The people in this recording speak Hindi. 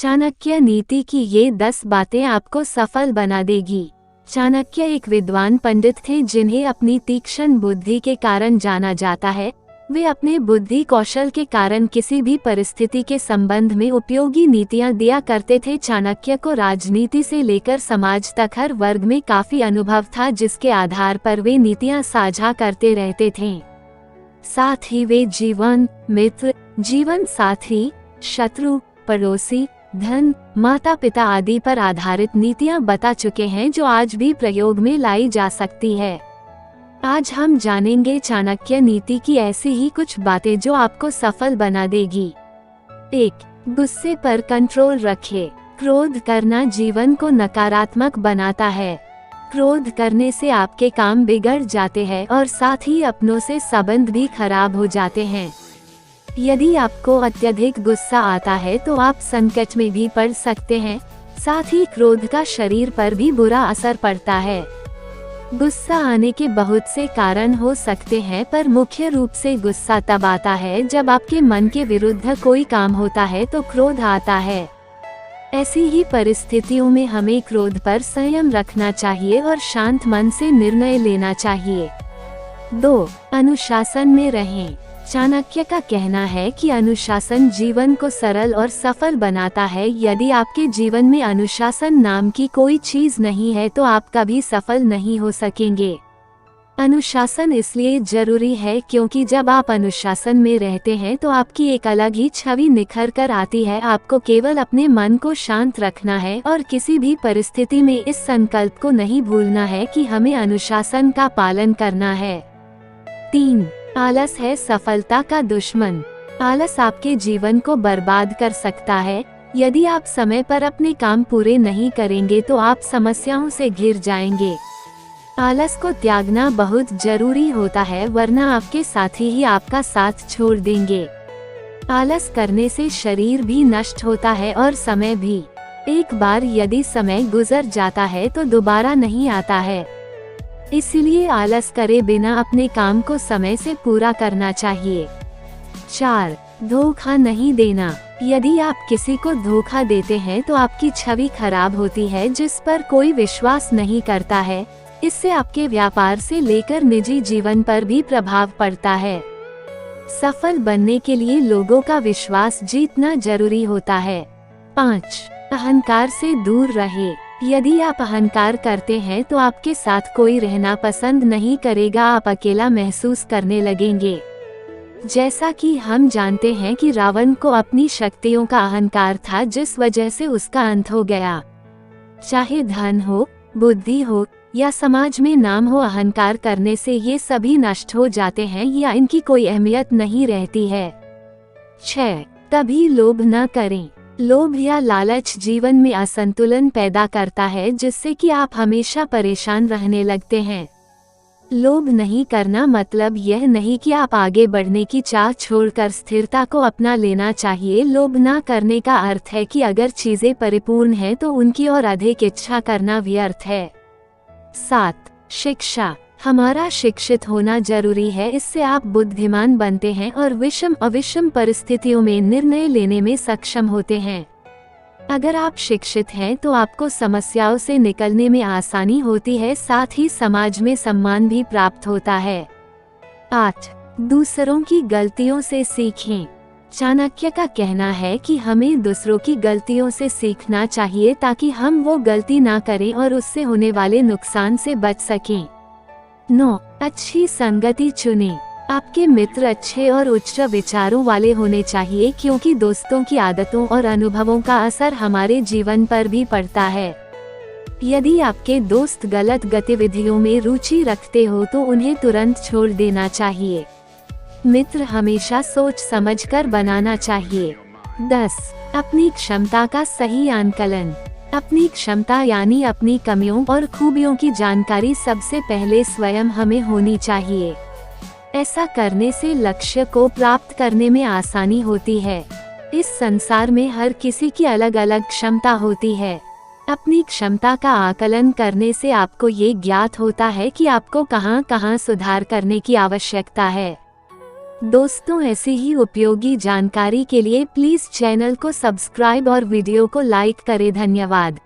चाणक्य नीति की ये 10 बातें आपको सफल बना देगी। चाणक्य एक विद्वान पंडित थे जिन्हें अपनी तीक्ष्ण बुद्धि के कारण जाना जाता है। वे अपने बुद्धि कौशल के कारण किसी भी परिस्थिति के संबंध में उपयोगी नीतियां दिया करते थे। चाणक्य को राजनीति से लेकर समाज तक हर वर्ग में काफी अनुभव था, जिसके आधार पर वे नीतियां साझा करते रहते थे। साथ ही वे जीवन मित्र, जीवन साथी, शत्रु, पड़ोसी, धन, माता पिता आदि पर आधारित नीतियां बता चुके हैं, जो आज भी प्रयोग में लाई जा सकती है। आज हम जानेंगे चाणक्य नीति की ऐसी ही कुछ बातें जो आपको सफल बना देगी। 1. गुस्से पर कंट्रोल रखें। क्रोध करना जीवन को नकारात्मक बनाता है। क्रोध करने से आपके काम बिगड़ जाते हैं और साथ ही अपनों से संबंध भी खराब हो जाते हैं। यदि आपको अत्यधिक गुस्सा आता है तो आप संकट में भी पड़ सकते हैं। साथ ही क्रोध का शरीर पर भी बुरा असर पड़ता है। गुस्सा आने के बहुत से कारण हो सकते हैं, पर मुख्य रूप से गुस्सा तब आता है जब आपके मन के विरुद्ध कोई काम होता है तो क्रोध आता है। ऐसी ही परिस्थितियों में हमें क्रोध पर संयम रखना चाहिए और शांत मन से निर्णय लेना चाहिए। 2. अनुशासन में रहें। चाणक्य का कहना है कि अनुशासन जीवन को सरल और सफल बनाता है। यदि आपके जीवन में अनुशासन नाम की कोई चीज नहीं है तो आप कभी सफल नहीं हो सकेंगे। अनुशासन इसलिए जरूरी है क्योंकि जब आप अनुशासन में रहते हैं तो आपकी एक अलग ही छवि निखर कर आती है। आपको केवल अपने मन को शांत रखना है और किसी भी परिस्थिति में इस संकल्प को नहीं भूलना है कि हमें अनुशासन का पालन करना है। 3. आलस है सफलता का दुश्मन। आलस आपके जीवन को बर्बाद कर सकता है। यदि आप समय पर अपने काम पूरे नहीं करेंगे तो आप समस्याओं से घिर जाएंगे। आलस को त्यागना बहुत जरूरी होता है, वरना आपके साथी ही आपका साथ छोड़ देंगे। आलस करने से शरीर भी नष्ट होता है और समय भी। एक बार यदि समय गुजर जाता है तो दोबारा नहीं आता है। इसलिए आलस करे बिना अपने काम को समय से पूरा करना चाहिए। 4. धोखा नहीं देना। यदि आप किसी को धोखा देते हैं तो आपकी छवि खराब होती है, जिस पर कोई विश्वास नहीं करता है। इससे आपके व्यापार से लेकर निजी जीवन पर भी प्रभाव पड़ता है। सफल बनने के लिए लोगों का विश्वास जीतना जरूरी होता है। 5. अहंकार से दूर रहे। यदि आप अहंकार करते हैं तो आपके साथ कोई रहना पसंद नहीं करेगा। आप अकेला महसूस करने लगेंगे। जैसा कि हम जानते हैं कि रावण को अपनी शक्तियों का अहंकार था, जिस वजह से उसका अंत हो गया। चाहे धन हो, बुद्धि हो या समाज में नाम हो, अहंकार करने से ये सभी नष्ट हो जाते हैं या इनकी कोई अहमियत नहीं रहती है। 6. कभी लोभ न करें। लोभ या लालच जीवन में असंतुलन पैदा करता है, जिससे कि आप हमेशा परेशान रहने लगते हैं। लोभ नहीं करना मतलब यह नहीं कि आप आगे बढ़ने की चाह छोड़कर स्थिरता को अपना लेना चाहिए। लोभ न करने का अर्थ है कि अगर चीजें परिपूर्ण हैं तो उनकी और अधिक इच्छा करना व्यर्थ है। 7. शिक्षा। हमारा शिक्षित होना जरूरी है। इससे आप बुद्धिमान बनते हैं और विषम अविषम परिस्थितियों में निर्णय लेने में सक्षम होते हैं। अगर आप शिक्षित हैं तो आपको समस्याओं से निकलने में आसानी होती है, साथ ही समाज में सम्मान भी प्राप्त होता है। 8. दूसरों की गलतियों से सीखें। चाणक्य का कहना है कि हमें दूसरों की गलतियों से सीखना चाहिए ताकि हम वो गलती ना करें और उससे होने वाले नुकसान से बच सकें। 9. अच्छी संगति चुनें। आपके मित्र अच्छे और उच्च विचारों वाले होने चाहिए, क्योंकि दोस्तों की आदतों और अनुभवों का असर हमारे जीवन पर भी पड़ता है। यदि आपके दोस्त गलत गतिविधियों में रुचि रखते हो तो उन्हें तुरंत छोड़ देना चाहिए। मित्र हमेशा सोच समझकर बनाना चाहिए। 10. अपनी क्षमता का सही आंकलन। अपनी क्षमता यानी अपनी कमियों और खूबियों की जानकारी सबसे पहले स्वयं हमें होनी चाहिए। ऐसा करने से लक्ष्य को प्राप्त करने में आसानी होती है। इस संसार में हर किसी की अलग अलग क्षमता होती है। अपनी क्षमता का आकलन करने से आपको ये ज्ञात होता है कि आपको कहाँ कहाँ सुधार करने की आवश्यकता है। दोस्तों, ऐसी ही उपयोगी जानकारी के लिए प्लीज चैनल को सब्सक्राइब और वीडियो को लाइक करें। धन्यवाद।